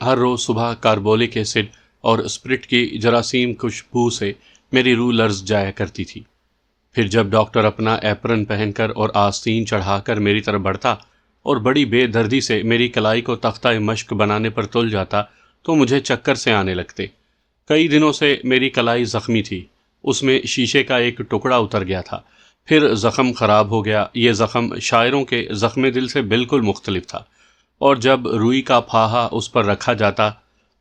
ہر روز صبح کاربولک ایسڈ اور اسپرٹ کی جراثیم خوشبو سے میری روح لرز جایا کرتی تھی۔ پھر جب ڈاکٹر اپنا ایپرن پہن کر اور آستین چڑھا کر میری طرف بڑھتا اور بڑی بے دردی سے میری کلائی کو تختہ مشق بنانے پر تل جاتا تو مجھے چکر سے آنے لگتے۔ کئی دنوں سے میری کلائی زخمی تھی، اس میں شیشے کا ایک ٹکڑا اتر گیا تھا، پھر زخم خراب ہو گیا۔ یہ زخم شاعروں کے زخم دل سے بالکل مختلف تھا، اور جب روئی کا پھاہا اس پر رکھا جاتا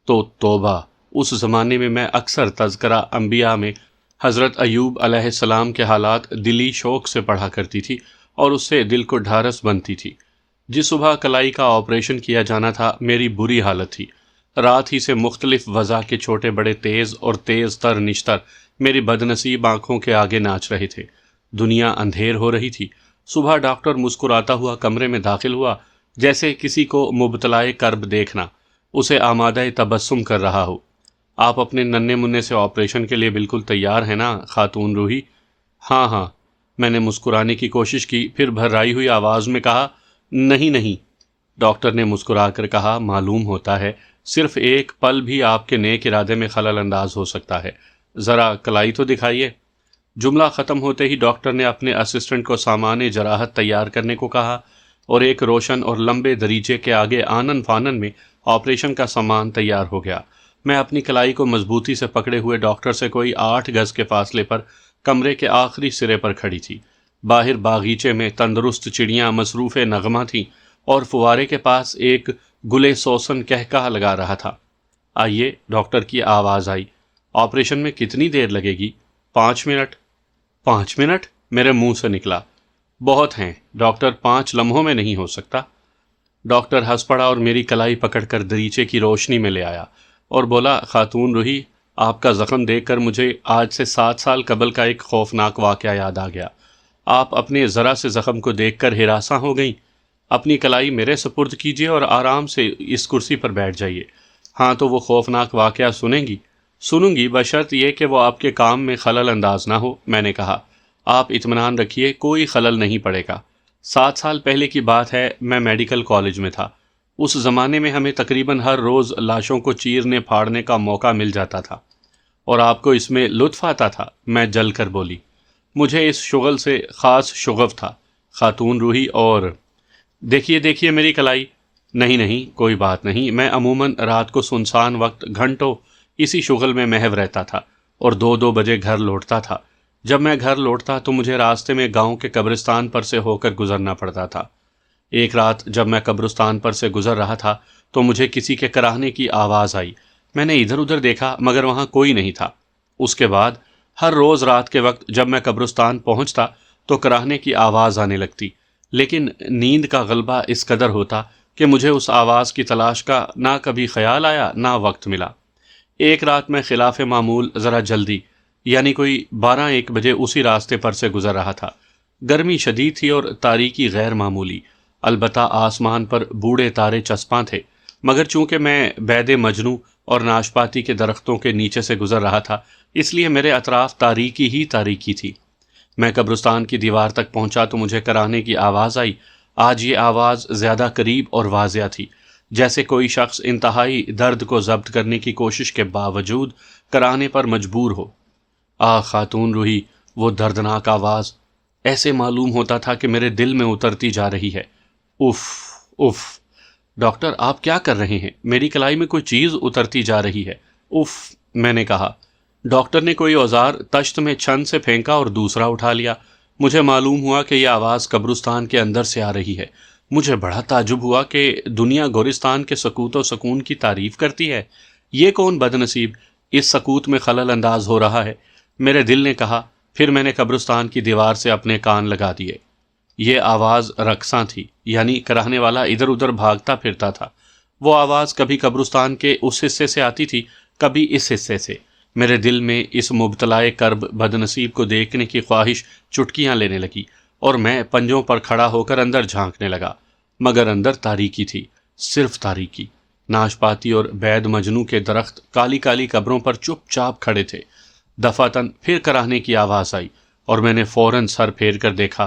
تو توبہ! اس زمانے میں اکثر تذکرہ انبیاء میں حضرت ایوب علیہ السلام کے حالات دلی شوق سے پڑھا کرتی تھی اور اس سے دل کو ڈھارس بنتی تھی۔ جس صبح کلائی کا آپریشن کیا جانا تھا میری بری حالت تھی۔ رات ہی سے مختلف وضع کے چھوٹے بڑے تیز اور تیز تر نشتر میری بدنصیب آنکھوں کے آگے ناچ رہے تھے۔ دنیا اندھیر ہو رہی تھی۔ صبح ڈاکٹر مسکراتا ہوا کمرے میں داخل ہوا، جیسے کسی کو مبتلائے کرب دیکھنا اسے آمادہ تبسم کر رہا ہو۔ آپ اپنے ننھے منھے سے آپریشن کے لیے بالکل تیار ہیں نا خاتون روحی؟ ہاں ہاں، میں نے مسکرانے کی کوشش کی، پھر بھرائی ہوئی آواز میں کہا، نہیں نہیں۔ ڈاکٹر نے مسکرا کر کہا، معلوم ہوتا ہے صرف ایک پل بھی آپ کے نیک ارادے میں خلل انداز ہو سکتا ہے، ذرا کلائی تو دکھائیے۔ جملہ ختم ہوتے ہی ڈاکٹر نے اپنے اسسٹنٹ کو سامان جراحت تیار کرنے کو کہا اور ایک روشن اور لمبے دریچے کے آگے آنن فانن میں آپریشن کا سامان تیار ہو گیا۔ میں اپنی کلائی کو مضبوطی سے پکڑے ہوئے ڈاکٹر سے کوئی 8 گز کے فاصلے پر کمرے کے آخری سرے پر کھڑی تھی۔ باہر باغیچے میں تندرست چڑیاں مصروف نغمہ تھیں اور فوارے کے پاس ایک گلے سوسن کہکہا لگا رہا تھا۔ آئیے، ڈاکٹر کی آواز آئی، آپریشن میں کتنی دیر لگے گی؟ 5 منٹ۔ 5 منٹ؟ میرے منہ سے نکلا۔ بہت ہیں ڈاکٹر، 5 لمحوں میں نہیں ہو سکتا۔ ڈاکٹر ہنس پڑا اور میری کلائی پکڑ کر دریچے کی روشنی میں لے آیا اور بولا، خاتون روحی، آپ کا زخم دیکھ کر مجھے آج سے 7 سال قبل کا ایک خوفناک واقعہ یاد آ گیا۔ آپ اپنے ذرا سے زخم کو دیکھ کر ہراساں ہو گئیں۔ اپنی کلائی میرے سپرد کیجیے اور آرام سے اس کرسی پر بیٹھ جائیے۔ ہاں تو وہ خوفناک واقعہ سنیں گی؟ سنوں گی، بشرط یہ کہ وہ آپ کے کام میں خلل انداز نہ ہو، میں نے کہا۔ آپ اطمینان رکھیے، کوئی خلل نہیں پڑے گا۔ 7 سال پہلے کی بات ہے، میں میڈیکل کالج میں تھا۔ اس زمانے میں ہمیں تقریباً ہر روز لاشوں کو چیرنے پھاڑنے کا موقع مل جاتا تھا، اور آپ کو اس میں لطف آتا تھا؟ میں جل کر بولی، مجھے اس شغل سے خاص شغف تھا خاتون روحی، اور دیکھیے میری کلائی۔ نہیں، کوئی بات نہیں، میں عموماً رات کو سنسان وقت گھنٹوں اسی شغل میں محو رہتا تھا اور 2 بجے گھر لوٹتا تھا۔ جب میں گھر لوٹتا تو مجھے راستے میں گاؤں کے قبرستان پر سے ہو کر گزرنا پڑتا تھا۔ ایک رات جب میں قبرستان پر سے گزر رہا تھا تو مجھے کسی کے کراہنے کی آواز آئی۔ میں نے ادھر ادھر دیکھا مگر وہاں کوئی نہیں تھا۔ اس کے بعد ہر روز رات کے وقت جب میں قبرستان پہنچتا تو کراہنے کی آواز آنے لگتی، لیکن نیند کا غلبہ اس قدر ہوتا کہ مجھے اس آواز کی تلاش کا نہ کبھی خیال آیا نہ وقت ملا۔ ایک رات میں خلاف معمول ذرا جلدی، یعنی کوئی 12-1 بجے اسی راستے پر سے گزر رہا تھا۔ گرمی شدید تھی اور تاریکی غیر معمولی، البتہ آسمان پر بوڑھے تارے چسپاں تھے، مگر چونکہ میں بید مجنو اور ناشپاتی کے درختوں کے نیچے سے گزر رہا تھا اس لیے میرے اطراف تاریکی ہی تاریکی تھی۔ میں قبرستان کی دیوار تک پہنچا تو مجھے کراہنے کی آواز آئی۔ آج یہ آواز زیادہ قریب اور واضح تھی، جیسے کوئی شخص انتہائی درد کو ضبط کرنے کی کوشش کے باوجود کراہنے پر مجبور ہو۔ خاتون روحی، وہ دردناک آواز! ایسے معلوم ہوتا تھا کہ میرے دل میں اترتی جا رہی ہے۔ اف! ڈاکٹر، آپ کیا کر رہے ہیں؟ میری کلائی میں کوئی چیز اترتی جا رہی ہے۔ اف! میں نے کہا۔ ڈاکٹر نے کوئی اوزار تشت میں چھن سے پھینکا اور دوسرا اٹھا لیا۔ مجھے معلوم ہوا کہ یہ آواز قبرستان کے اندر سے آ رہی ہے۔ مجھے بڑا تعجب ہوا کہ دنیا گورستان کے سکوت و سکون کی تعریف کرتی ہے، یہ کون بد نصیب اس سکوت میں خلل انداز ہو رہا ہے؟ میرے دل نے کہا۔ پھر میں نے قبرستان کی دیوار سے اپنے کان لگا دیے۔ یہ آواز رقصاں تھی، یعنی کراہنے والا ادھر ادھر بھاگتا پھرتا تھا۔ وہ آواز کبھی قبرستان کے اس حصے سے آتی تھی، کبھی اس حصے سے۔ میرے دل میں اس مبتلائے کرب بد نصیب کو دیکھنے کی خواہش چٹکیاں لینے لگی اور میں پنجوں پر کھڑا ہو کر اندر جھانکنے لگا، مگر اندر تاریکی تھی، صرف تاریکی۔ ناشپاتی اور بید مجنو کے درخت کالی کالی قبروں پر چپ چاپ کھڑے تھے۔ دفعتاً پھر کراہنے کی آواز آئی اور میں نے فوراً سر پھیر کر دیکھا۔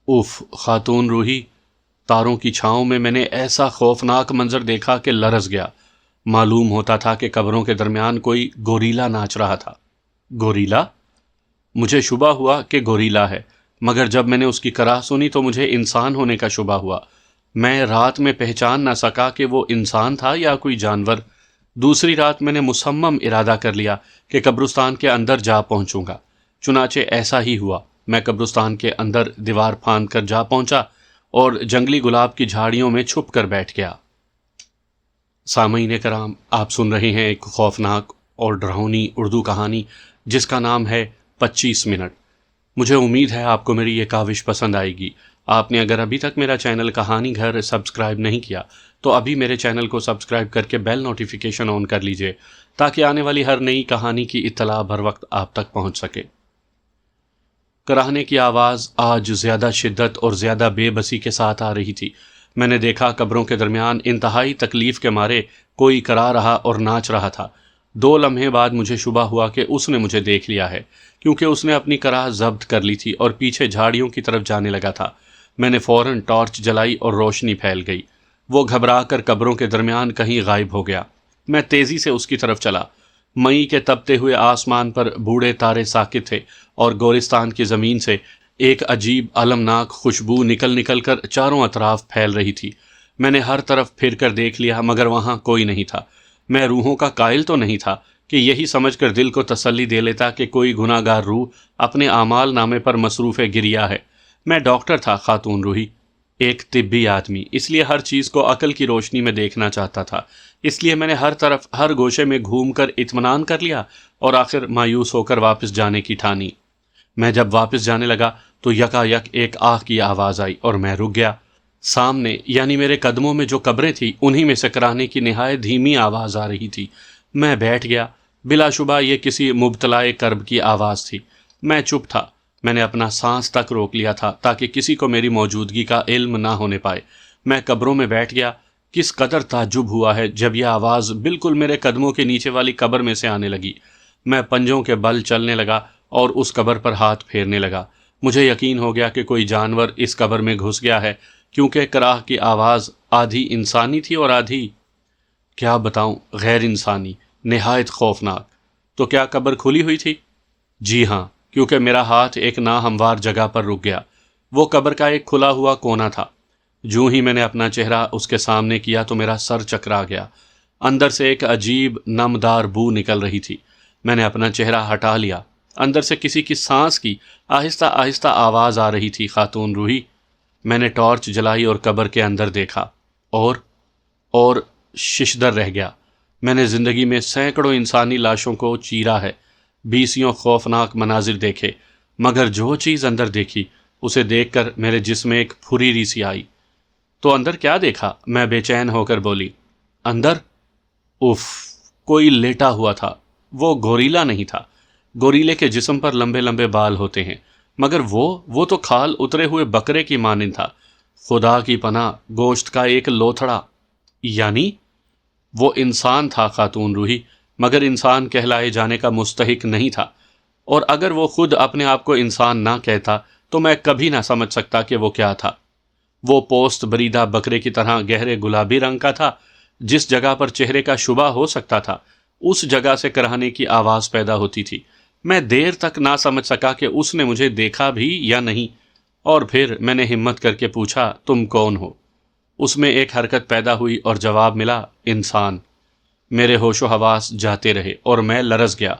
اف! خاتون روحی، تاروں کی چھاؤں میں نے ایسا خوفناک منظر دیکھا کہ لرز گیا۔ معلوم ہوتا تھا کہ قبروں کے درمیان کوئی گوریلا ناچ رہا تھا۔ گوریلا؟ مجھے شبہ ہوا کہ گوریلا ہے، مگر جب میں نے اس کی کرا سنی تو مجھے انسان ہونے کا شبہ ہوا۔ میں رات میں پہچان نہ سکا کہ وہ انسان تھا یا کوئی جانور۔ دوسری رات میں نے مصمم ارادہ کر لیا کہ قبرستان کے اندر جا پہنچوں گا۔ چنانچہ ایسا ہی ہوا۔ میں قبرستان کے اندر دیوار پھاند کر جا پہنچا اور جنگلی گلاب کی جھاڑیوں میں چھپ کر بیٹھ گیا۔ سامعین کرام، آپ سن رہے ہیں ایک خوفناک اور ڈراؤنی اردو کہانی جس کا نام ہے 25 منٹ۔ مجھے امید ہے آپ کو میری یہ کاوش پسند آئے گی۔ آپ نے اگر ابھی تک میرا چینل کہانی گھر سبسکرائب نہیں کیا تو ابھی میرے چینل کو سبسکرائب کر کے بیل نوٹیفیکیشن آن کر لیجئے تاکہ آنے والی ہر نئی کہانی کی اطلاع بر وقت آپ تک پہنچ سکے۔ کراہنے کی آواز آج زیادہ شدت اور زیادہ بے بسی کے ساتھ آ رہی تھی۔ میں نے دیکھا قبروں کے درمیان انتہائی تکلیف کے مارے کوئی کرا رہا اور ناچ رہا تھا۔ 2 لمحے بعد مجھے شبہ ہوا کہ اس نے مجھے دیکھ لیا ہے، کیونکہ اس نے اپنی کرا ضبط کر لی تھی اور پیچھے جھاڑیوں کی طرف جانے لگا تھا۔ میں نے فوراً ٹارچ جلائی اور روشنی پھیل گئی۔ وہ گھبرا کر قبروں کے درمیان کہیں غائب ہو گیا۔ میں تیزی سے اس کی طرف چلا۔ مئی کے تپتے ہوئے آسمان پر بوڑھے تارے ساکت تھے اور گورستان کی زمین سے ایک عجیب المناک خوشبو نکل کر چاروں اطراف پھیل رہی تھی۔ میں نے ہر طرف پھر کر دیکھ لیا مگر وہاں کوئی نہیں تھا۔ میں روحوں کا قائل تو نہیں تھا کہ یہی سمجھ کر دل کو تسلی دے لیتا کہ کوئی گناہ گار روح اپنے اعمال نامے پر مصروف گریا ہے۔ میں ڈاکٹر تھا خاتون روحی، ایک طبی آدمی، اس لیے ہر چیز کو عقل کی روشنی میں دیکھنا چاہتا تھا۔ اس لیے میں نے ہر طرف ہر گوشے میں گھوم کر اطمینان کر لیا اور آخر مایوس ہو کر واپس جانے کی ٹھانی۔ میں جب واپس جانے لگا تو یکا یک ایک آہ کی آواز آئی اور میں رک گیا۔ سامنے یعنی میرے قدموں میں جو قبریں تھیں انہی میں سے کراہنے کی نہایت دھیمی آواز آ رہی تھی۔ میں بیٹھ گیا۔ بلا شبہ یہ کسی مبتلائے کرب کی آواز تھی۔ میں چپ تھا۔ میں نے اپنا سانس تک روک لیا تھا تاکہ کسی کو میری موجودگی کا علم نہ ہونے پائے۔ میں قبروں میں بیٹھ گیا۔ کس قدر تعجب ہوا ہے جب یہ آواز بالکل میرے قدموں کے نیچے والی قبر میں سے آنے لگی۔ میں پنجوں کے بل چلنے لگا اور اس قبر پر ہاتھ پھیرنے لگا۔ مجھے یقین ہو گیا کہ کوئی جانور اس قبر میں گھس گیا ہے، کیونکہ کراہ کی آواز آدھی انسانی تھی اور آدھی، کیا بتاؤں، غیر انسانی، نہایت خوفناک۔ تو کیا قبر کھلی ہوئی تھی؟ جی ہاں، کیونکہ میرا ہاتھ ایک ناہموار جگہ پر رک گیا۔ وہ قبر کا ایک کھلا ہوا کونا تھا۔ جو ہی میں نے اپنا چہرہ اس کے سامنے کیا تو میرا سر چکرا گیا۔ اندر سے ایک عجیب نمدار بو نکل رہی تھی۔ میں نے اپنا چہرہ ہٹا لیا۔ اندر سے کسی کی سانس کی آہستہ آہستہ آواز آ رہی تھی، خاتون روحی۔ میں نے ٹارچ جلائی اور قبر کے اندر دیکھا اور ششدر رہ گیا۔ میں نے زندگی میں سینکڑوں انسانی لاشوں کو چیرا ہے، 20 خوفناک مناظر دیکھے، مگر جو چیز اندر دیکھی اسے دیکھ کر میرے جسم میں ایک پھریری سی آئی۔ تو اندر کیا دیکھا؟ میں بے چین ہو کر بولی۔ اندر؟ اف، کوئی لیٹا ہوا تھا۔ وہ گوریلا نہیں تھا۔ گوریلے کے جسم پر لمبے لمبے بال ہوتے ہیں، مگر وہ تو کھال اترے ہوئے بکرے کی مانند تھا۔ خدا کی پناہ، گوشت کا ایک لوتھڑا۔ یعنی وہ انسان تھا خاتون روحی، مگر انسان کہلائے جانے کا مستحق نہیں تھا، اور اگر وہ خود اپنے آپ کو انسان نہ کہتا تو میں کبھی نہ سمجھ سکتا کہ وہ کیا تھا۔ وہ پوست بریدہ بکرے کی طرح گہرے گلابی رنگ کا تھا۔ جس جگہ پر چہرے کا شبہ ہو سکتا تھا اس جگہ سے کراہنے کی آواز پیدا ہوتی تھی۔ میں دیر تک نہ سمجھ سکا کہ اس نے مجھے دیکھا بھی یا نہیں، اور پھر میں نے ہمت کر کے پوچھا، تم کون ہو؟ اس میں ایک حرکت پیدا ہوئی اور جواب ملا، انسان۔ میرے ہوش و حواس جاتے رہے اور میں لرز گیا۔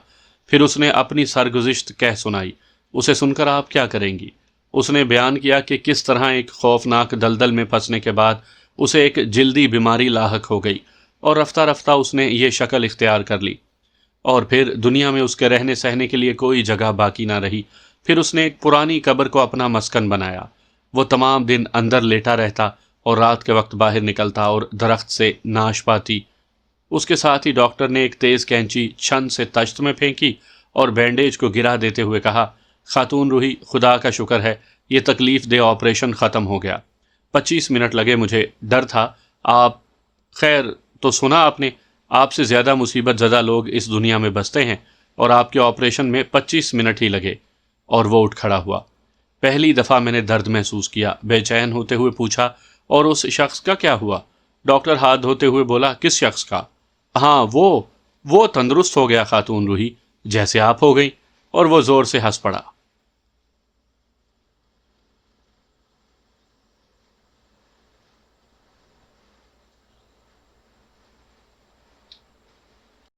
پھر اس نے اپنی سرگزشت کہہ سنائی۔ اسے سن کر آپ کیا کریں گی؟ اس نے بیان کیا کہ کس طرح ایک خوفناک دلدل میں پھنسنے کے بعد اسے ایک جلدی بیماری لاحق ہو گئی اور رفتہ رفتہ اس نے یہ شکل اختیار کر لی، اور پھر دنیا میں اس کے رہنے سہنے کے لیے کوئی جگہ باقی نہ رہی۔ پھر اس نے ایک پرانی قبر کو اپنا مسکن بنایا۔ وہ تمام دن اندر لیٹا رہتا اور رات کے وقت باہر نکلتا اور درخت سے ناش پاتی۔ اس کے ساتھ ہی ڈاکٹر نے ایک تیز کینچی چھن سے تشت میں پھینکی اور بینڈیج کو گرا دیتے ہوئے کہا، خاتون روحی، خدا کا شکر ہے یہ تکلیف دہ آپریشن ختم ہو گیا۔ 25 منٹ لگے، مجھے ڈر تھا۔ آپ خیر تو سنا آپ نے، آپ سے زیادہ مصیبت زدہ لوگ اس دنیا میں بستے ہیں، اور آپ کے آپریشن میں 25 منٹ ہی لگے۔ اور وہ اٹھ کھڑا ہوا۔ پہلی دفعہ میں نے درد محسوس کیا۔ بے چین ہوتے ہوئے پوچھا، اور اس شخص کا کیا ہوا؟ ڈاکٹر ہاتھ دھوتے ہوئے بولا، کس شخص کا؟ ہاں وہ تندرست ہو گیا خاتون روحی، جیسے آپ ہو گئیں، اور وہ زور سے ہنس پڑا۔